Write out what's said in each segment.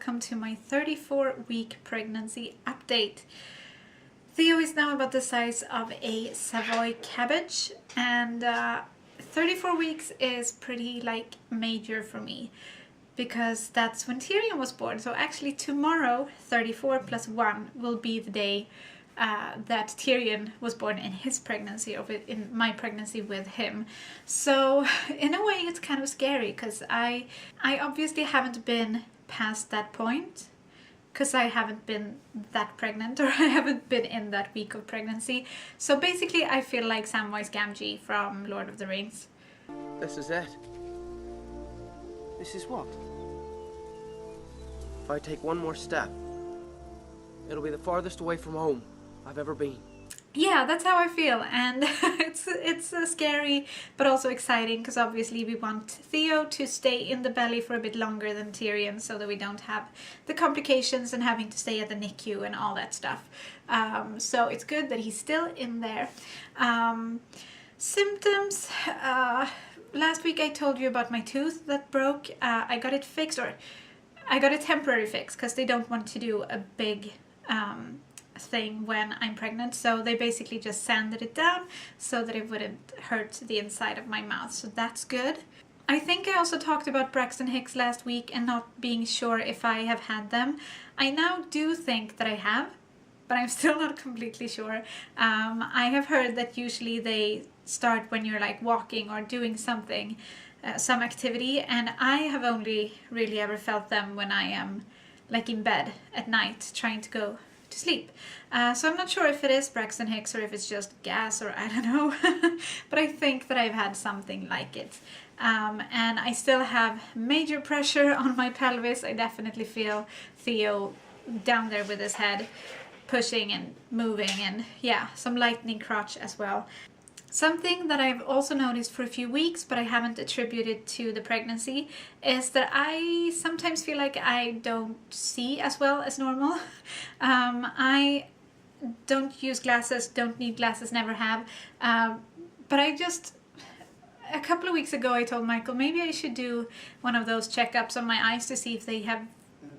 welcome to my 34-week pregnancy update. Theo is now about the size of a Savoy cabbage, and 34 weeks is pretty major for me because that's when Tyrion was born. So actually tomorrow, 34 plus 1, will be the day that Tyrion was born in his pregnancy, or in my pregnancy with him. So in a way it's kind of scary because I obviously haven't been past that point because I haven't been that pregnant, or I haven't been in that week of pregnancy. So basically I feel like Samwise Gamgee from Lord of the Rings. This is it. This is what? If I take one more step, it'll be the farthest away from home I've ever been. Yeah, that's how I feel, and it's scary but also exciting because obviously we want Theo to stay in the belly for a bit longer than Tyrion so that we don't have the complications and having to stay at the NICU and all that stuff. So it's good that he's still in there. Symptoms. Last week I told you about my tooth that broke. I got it fixed, or I got a temporary fix because they don't want to do a big thing when I'm pregnant, so they basically just sanded it down so that it wouldn't hurt the inside of my mouth, so that's good. I think I also talked about Braxton Hicks last week and not being sure if I have had them. I now do think that I have, but I'm still not completely sure. I have heard that usually they start when you're walking or doing something, some activity, and I have only really ever felt them when I am in bed at night trying to go to sleep. So I'm not sure if it is Braxton Hicks or if it's just gas, or I don't know. But I think that I've had something like it. And I still have major pressure on my pelvis. I definitely feel Theo down there with his head pushing and moving, and yeah, some lightning crotch as well. Something that I've also noticed for a few weeks, but I haven't attributed to the pregnancy, is that I sometimes feel like I don't see as well as normal. I don't use glasses, don't need glasses, never have. But a couple of weeks ago I told Michael maybe I should do one of those checkups on my eyes to see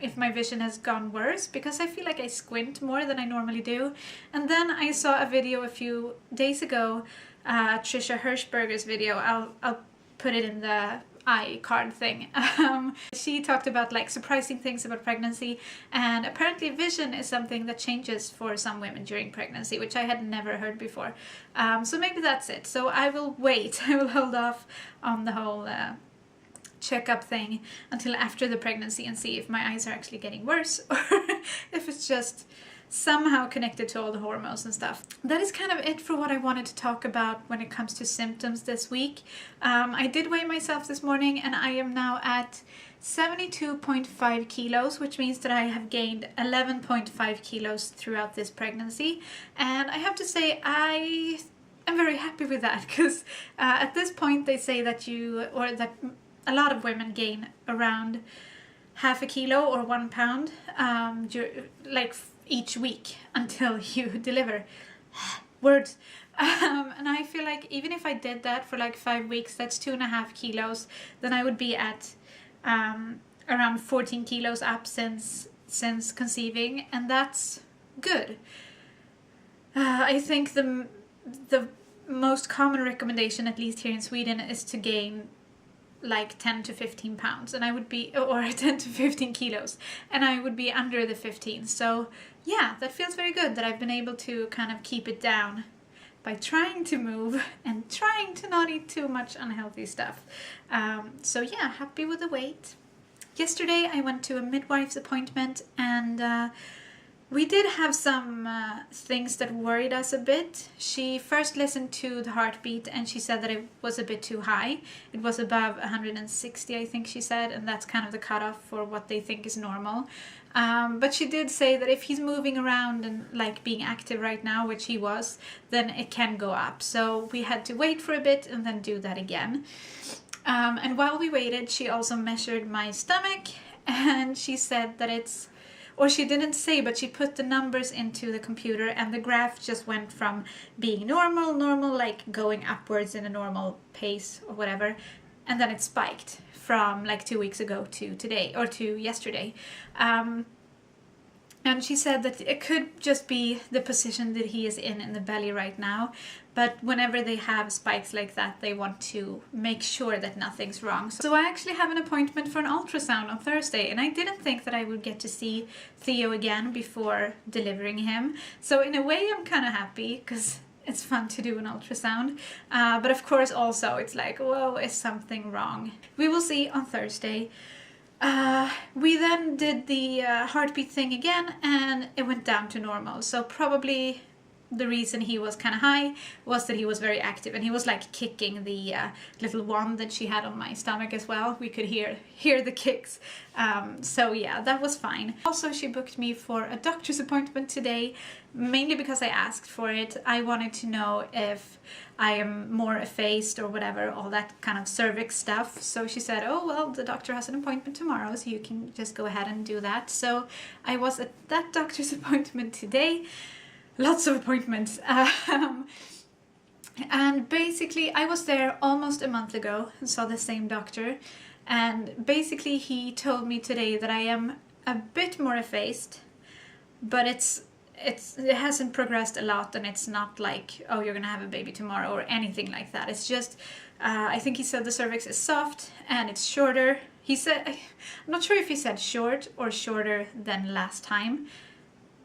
if my vision has gone worse, because I feel like I squint more than I normally do. And then I saw a video a few days ago, Trisha Hirschberger's video. I'll put it in the iCard thing. She talked about surprising things about pregnancy, and apparently vision is something that changes for some women during pregnancy, which I had never heard before. So maybe that's it. So I will wait. I will hold off on the whole checkup thing until after the pregnancy and see if my eyes are actually getting worse or if it's just somehow connected to all the hormones and stuff. That is kind of it for what I wanted to talk about when it comes to symptoms this week. I did weigh myself this morning and I am now at 72.5 kilos, which means that I have gained 11.5 kilos throughout this pregnancy. And I have to say I'm very happy with that, because at this point they say that a lot of women gain around half a kilo or 1 pound each week until you deliver. Words. And I feel like even if I did that for 5 weeks, that's 2.5 kilos, then I would be at around 14 kilos up since conceiving, and that's good. I think the most common recommendation, at least here in Sweden, is to gain 10 to 15 pounds, and I would be, or 10 to 15 kilos, and I would be under the 15. So yeah, that feels very good that I've been able to kind of keep it down by trying to move and trying to not eat too much unhealthy stuff. So yeah, happy with the weight. Yesterday I went to a midwife's appointment, and we did have some things that worried us a bit. She first listened to the heartbeat and she said that it was a bit too high. It was above 160, I think she said, and that's kind of the cutoff for what they think is normal. But she did say that if he's moving around and being active right now, which he was, then it can go up. So we had to wait for a bit and then do that again. And while we waited, she also measured my stomach, and she said that it's, or she didn't say, but she put the numbers into the computer, and the graph just went from being normal, going upwards in a normal pace or whatever, and then it spiked from like 2 weeks ago to today, or to yesterday. And she said that it could just be the position that he is in the belly right now. But whenever they have spikes like that, they want to make sure that nothing's wrong. So I actually have an appointment for an ultrasound on Thursday, and I didn't think that I would get to see Theo again before delivering him. So in a way, I'm kind of happy, because it's fun to do an ultrasound. But of course also it's like, whoa, is something wrong? We will see on Thursday. We then did the heartbeat thing again, and it went down to normal. So probably the reason he was kind of high was that he was very active, and he was like kicking the little wand that she had on my stomach as well. We could hear the kicks. So yeah, that was fine. Also, she booked me for a doctor's appointment today, mainly because I asked for it. I wanted to know if I am more effaced or whatever, all that kind of cervix stuff. So she said, oh, well, the doctor has an appointment tomorrow, so you can just go ahead and do that. So I was at that doctor's appointment today. Lots of appointments. And basically I was there almost a month ago and saw the same doctor. And basically he told me today that I am a bit more effaced, but it hasn't progressed a lot, and it's not like, oh, you're gonna have a baby tomorrow or anything like that. It's just, I think he said the cervix is soft and it's shorter. He said, I'm not sure if he said short or shorter than last time.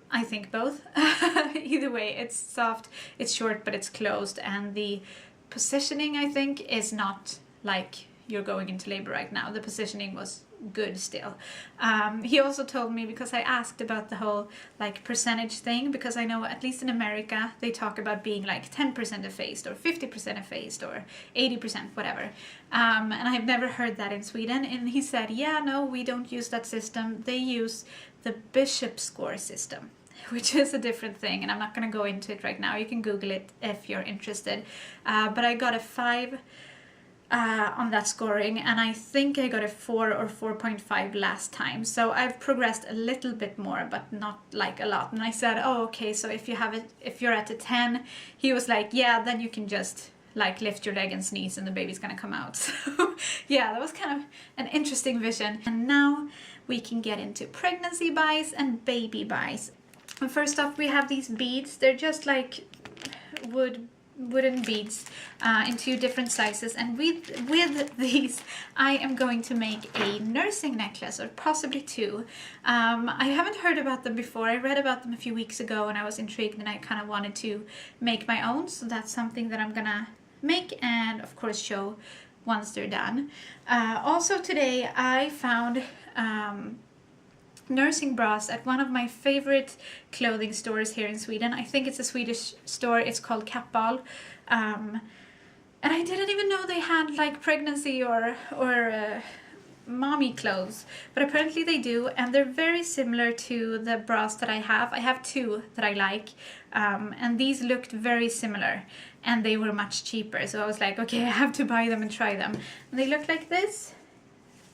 I think both. Either way, it's soft, it's short, but it's closed, and the positioning, I think, is not like you're going into labor right now. The positioning was good still. He also told me, because I asked about the whole like percentage thing, because I know at least in America they talk about being like 10% effaced or 50% effaced or 80%, whatever. And I've never heard that in Sweden. And he said, yeah, no, we don't use that system. They use the Bishop score system, which is a different thing, and I'm not going to go into it right now. You can Google it if you're interested. But I got a 5 on that scoring, and I think I got a 4 or 4.5 last time. So I've progressed a little bit more, but not like a lot. And I said, oh, okay, so if you're at a 10, he was like, yeah, then you can just like lift your leg and sneeze and the baby's gonna come out. So yeah, that was kind of an interesting vision. And now we can get into pregnancy buys and baby buys. And first off, we have these beads. They're just like wooden beads in 2 different sizes, and with these I am going to make a nursing necklace, or possibly 2. I haven't heard about them before. I read about them a few weeks ago and I was intrigued, and I kind of wanted to make my own, so that's something that I'm gonna make and of course show once they're done. Also today I found nursing bras at one of my favorite clothing stores here in Sweden. I think it's a Swedish store. It's called Kappahl. And I didn't even know they had like pregnancy or mommy clothes, but apparently they do, and they're very similar to the bras that I have. I have 2 that I like, and these looked very similar, and they were much cheaper. So I was like, okay, I have to buy them and try them. And they look like this.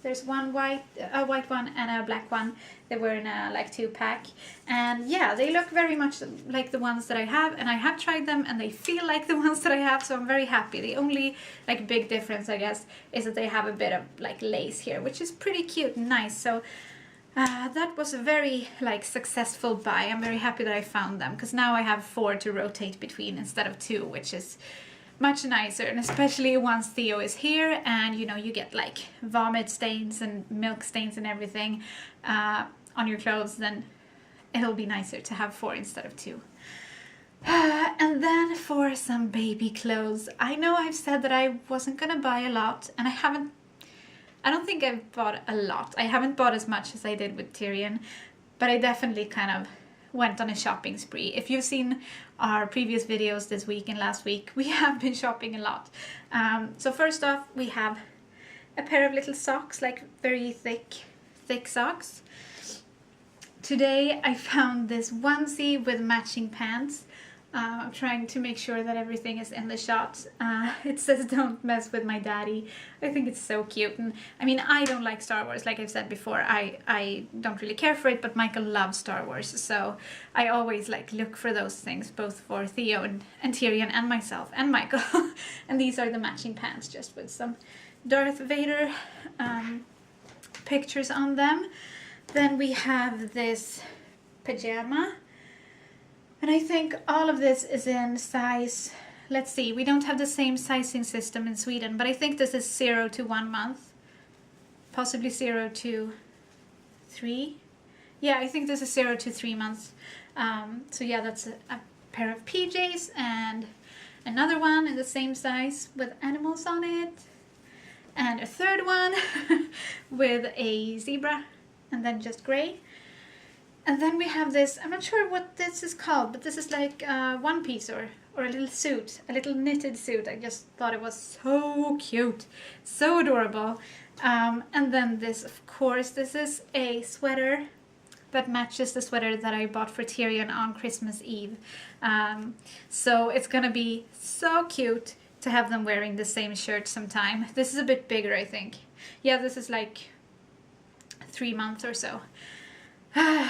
There's a white one and a black one. They were in a like 2-pack, and yeah, they look very much like the ones that I have, and I have tried them and they feel like the ones that I have, so I'm very happy. The only like big difference, I guess, is that they have a bit of like lace here, which is pretty cute and nice. So that was a very like successful buy. I'm very happy that I found them, because now I have 4 to rotate between instead of 2, which is much nicer. And especially once Theo is here and you know you get like vomit stains and milk stains and everything on your clothes, then it'll be nicer to have 4 instead of 2. And then for some baby clothes, I know I've said that I wasn't gonna buy a lot, and I don't think I've bought a lot. I haven't bought as much as I did with Tyrion, but I definitely kind of went on a shopping spree. If you've seen our previous videos this week and last week, we have been shopping a lot. So first off, we have a pair of little socks, like very thick socks. Today I found this onesie with matching pants. I'm trying to make sure that everything is in the shot. It says don't mess with my daddy. I think it's so cute. And I mean, I don't like Star Wars, like I've said before. I don't really care for it, but Michael loves Star Wars. So I always like look for those things, both for Theo and Tyrion and myself and Michael. And these are the matching pants, just with some Darth Vader pictures on them. Then we have this pajama. And I think all of this is in size, let's see, we don't have the same sizing system in Sweden, but I think this is 0 to 1 month, possibly 0 to 3. Yeah, I think this is 0 to 3 months. So yeah, that's a pair of PJs and another one in the same size with animals on it. And a third one with a zebra and then just gray. And then we have this, I'm not sure what this is called, but this is like one piece or a little suit, a little knitted suit. I just thought it was so cute, so adorable. And then this, of course, this is a sweater that matches the sweater that I bought for Tyrion on Christmas Eve. So it's gonna be so cute to have them wearing the same shirt sometime. This is a bit bigger, I think. Yeah, this is like 3 months or so.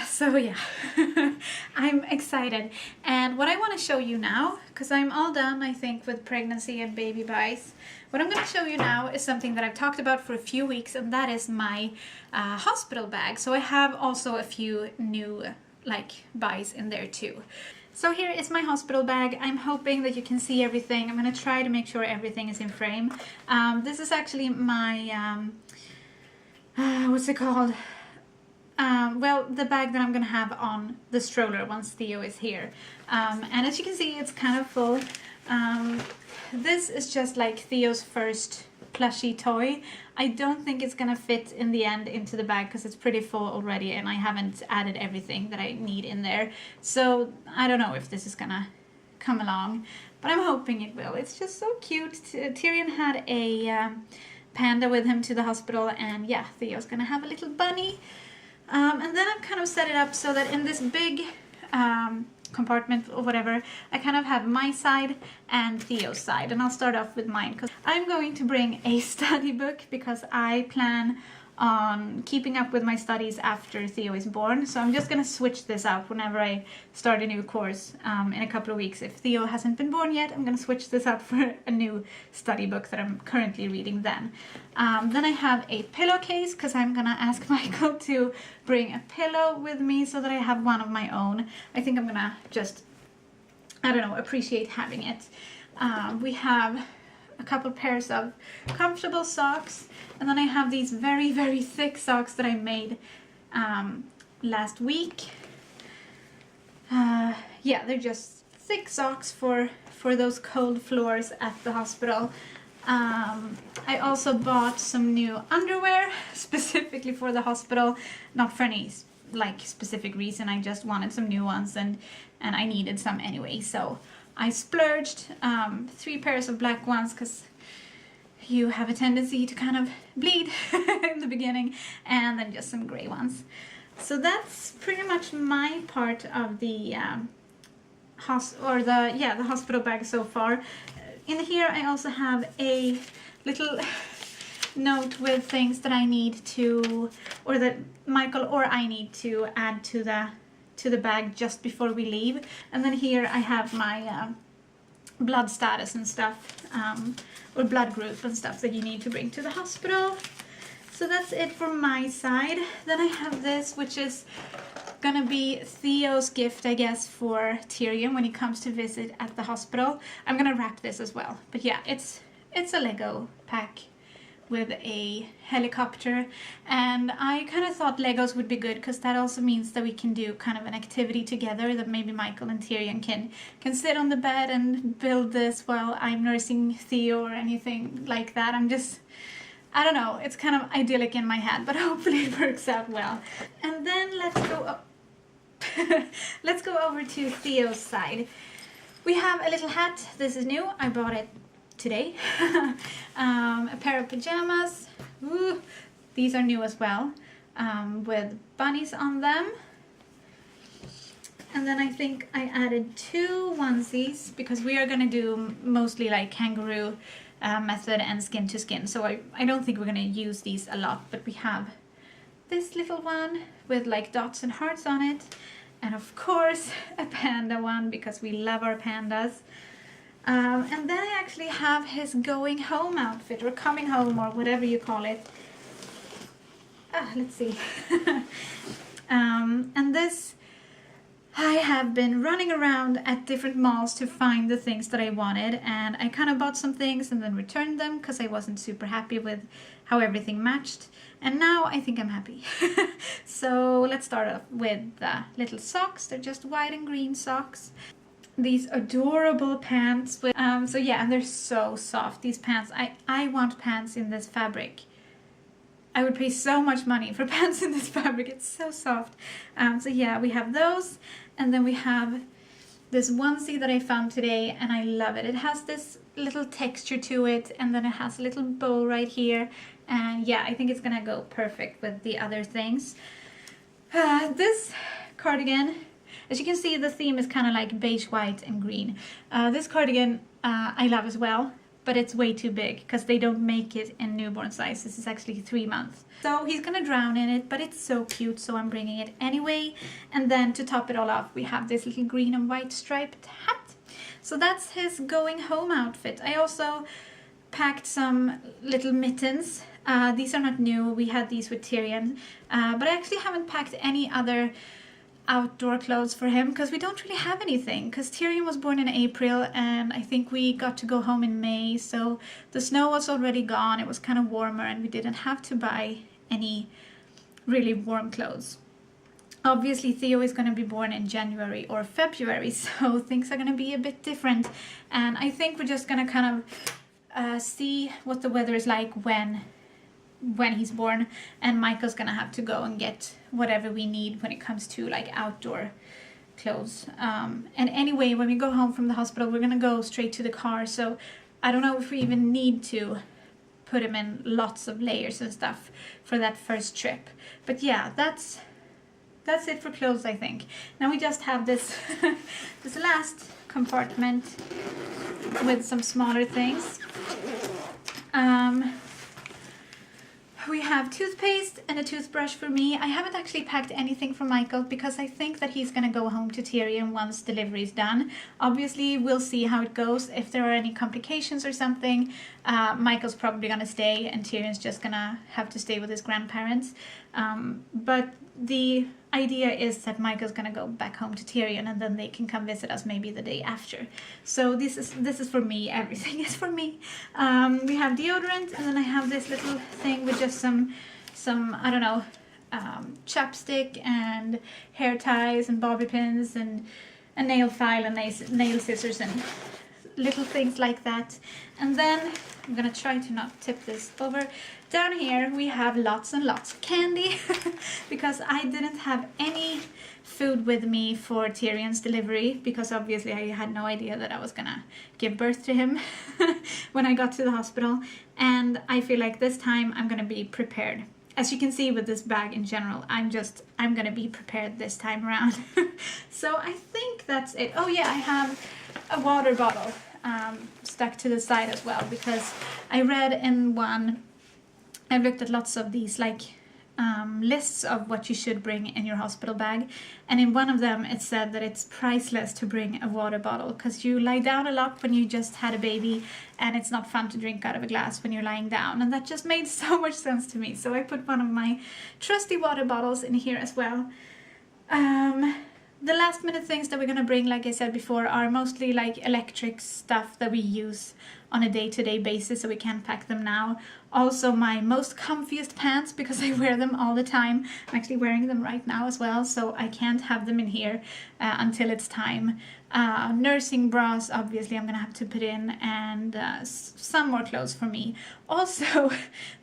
So yeah, I'm excited. And what I want to show you now, because I'm all done, I think, with pregnancy and baby buys, what I'm going to show you now is something that I've talked about for a few weeks, and that is my hospital bag. So I have also a few new like buys in there too. So here is my hospital bag. I'm hoping that you can see everything. I'm going to try to make sure everything is in frame. This is actually my, what's it called? Well, the bag that I'm gonna have on the stroller once Theo is here. And as you can see, it's kind of full. This is just like Theo's first plushie toy. I don't think it's gonna fit in the end into the bag because it's pretty full already and I haven't added everything that I need in there. So I don't know if this is gonna come along, but I'm hoping it will. It's just so cute. Tyrion had a panda with him to the hospital, and yeah, Theo's gonna have a little bunny. And then I've kind of set it up so that in this big compartment or whatever, I kind of have my side and Theo's side. And I'll start off with mine because I'm going to bring a study book because I plan on keeping up with my studies after Theo is born. So I'm just going to switch this out whenever I start a new course in a couple of weeks. If Theo hasn't been born yet, I'm going to switch this out for a new study book that I'm currently reading then. Then I have a pillowcase because I'm going to ask Michael to bring a pillow with me so that I have one of my own. I think I'm going to just, I don't know, appreciate having it. We have a couple pairs of comfortable socks, and then I have these very, very thick socks that I made last week. Yeah, they're just thick socks for those cold floors at the hospital. I also bought some new underwear specifically for the hospital, not for any like specific reason. I just wanted some new ones and I needed some anyway, so I splurged 3 pairs of black ones because you have a tendency to kind of bleed in the beginning, and then just some gray ones. So that's pretty much my part of the the hospital bag so far. In here I also have a little note with things that I need to, or that Michael or I need to add to the bag just before we leave. And then here I have my blood status and stuff, or blood group and stuff that you need to bring to the hospital. So that's it for my side. Then I have this, which is gonna be Theo's gift, I guess, for Tyrion when he comes to visit at the hospital. I'm gonna wrap this as well. But yeah, it's a Lego pack with a helicopter, and I kind of thought Legos would be good because that also means that we can do kind of an activity together, that maybe Michael and Tyrion can sit on the bed and build this while I'm nursing Theo or anything like that. I don't know, it's kind of idyllic in my head, but hopefully it works out well. And then let's go over to Theo's side. We have a little hat. This is new. I bought it today. A pair of pajamas. Ooh, these are new as well, with bunnies on them. And then I think I added 2 onesies because we are gonna do mostly like kangaroo method and skin to skin. So I don't think we're gonna use these a lot, but we have this little one with like dots and hearts on it. And of course a panda one because we love our pandas. And then I actually have his going home outfit or coming home or whatever you call it. Let's see. And this, I have been running around at different malls to find the things that I wanted, and I kind of bought some things and then returned them because I wasn't super happy with how everything matched. And now I think I'm happy. So let's start off with the little socks. They're just white and green socks. These adorable pants with, so yeah, and they're so soft, these pants. I want pants in this fabric. I would pay so much money for pants in this fabric. It's so soft. So yeah, we have those. And then we have this onesie that I found today, and I love it. It has this little texture to it, and then it has a little bow right here. And yeah, I think it's gonna go perfect with the other things. This cardigan, as you can see, the theme is kind of like beige, white, and green. This cardigan I love as well. But it's way too big because they don't make it in newborn size. This is actually 3 months. So he's gonna drown in it, but it's so cute, so I'm bringing it anyway. And then to top it all off, we have this little green and white striped hat. So that's his going home outfit. I also packed some little mittens. These are not new, we had these with Tyrion. But I actually haven't packed any other outdoor clothes for him because we don't really have anything, because Tyrion was born in April and I think we got to go home in May, so the snow was already gone, it was kind of warmer, and we didn't have to buy any really warm clothes. Obviously Theo is going to be born in January or February, so things are going to be a bit different, and I think we're just going to kind of see what the weather is like when he's born, and Michael's gonna have to go and get whatever we need when it comes to like outdoor clothes. And anyway, when we go home from the hospital, we're gonna go straight to the car, so I don't know if we even need to put him in lots of layers and stuff for that first trip. But yeah, that's it for clothes, I think. Now we just have this this last compartment with some smaller things. We have toothpaste and a toothbrush for me. I haven't actually packed anything for Michael because I think that he's gonna go home to Tyrion once delivery is done. Obviously, we'll see how it goes. If there are any complications or something, Michael's probably gonna stay and Tyrion's just gonna have to stay with his grandparents. But the idea is that Michael's gonna go back home to Tyrion and then they can come visit us maybe the day after. So this is for me. Everything is for me. We have deodorant, and then I have this little thing with just some I don't know, chapstick and hair ties and bobby pins and a nail file and nail scissors and little things like that. And then I'm gonna try to not tip this over. Down here we have lots and lots of candy because I didn't have any food with me for Tyrion's delivery because obviously I had no idea that I was gonna give birth to him when I got to the hospital, and I feel like this time I'm gonna be prepared. As you can see with this bag in general, I'm gonna be prepared this time around. So I think that's it. Oh yeah, I have a water bottle stuck to the side as well because I read in one, I've looked at lots of these like lists of what you should bring in your hospital bag, and in one of them it said that it's priceless to bring a water bottle because you lie down a lot when you just had a baby and it's not fun to drink out of a glass when you're lying down, and that just made so much sense to me. So I put one of my trusty water bottles in here as well. The last minute things that we're gonna bring, like I said before, are mostly like electric stuff that we use on a day-to-day basis, so we can't pack them now. Also my most comfiest pants because I wear them all the time. I'm actually wearing them right now as well, so I can't have them in here until it's time. Nursing bras, obviously I'm gonna have to put in, and some more clothes for me. Also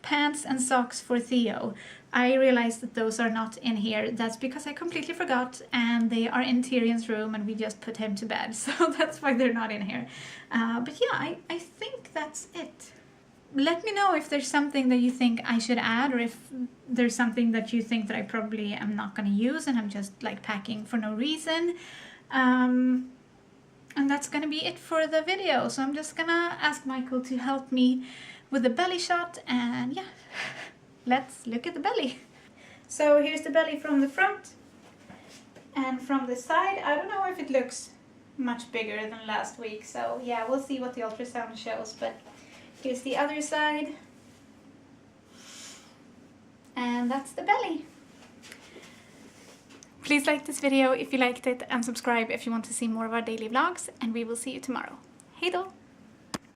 pants and socks for Theo. I realized that those are not in here. That's because I completely forgot, and they are in Tyrion's room and we just put him to bed, so that's why they're not in here. But yeah, I think that's it. let me know if there's something that you think I should add, or if there's something that you think that I probably am not going to use and I'm just like packing for no reason. And that's going to be it for the video. So I'm just going to ask Michael to help me with the belly shot, and yeah, let's look at the belly. So here's the belly from the front, and from the side, I don't know if it looks much bigger than last week, so yeah, we'll see what the ultrasound shows, but here's the other side, and that's the belly. Please like this video if you liked it, and subscribe if you want to see more of our daily vlogs, and we will see you tomorrow. Hej då!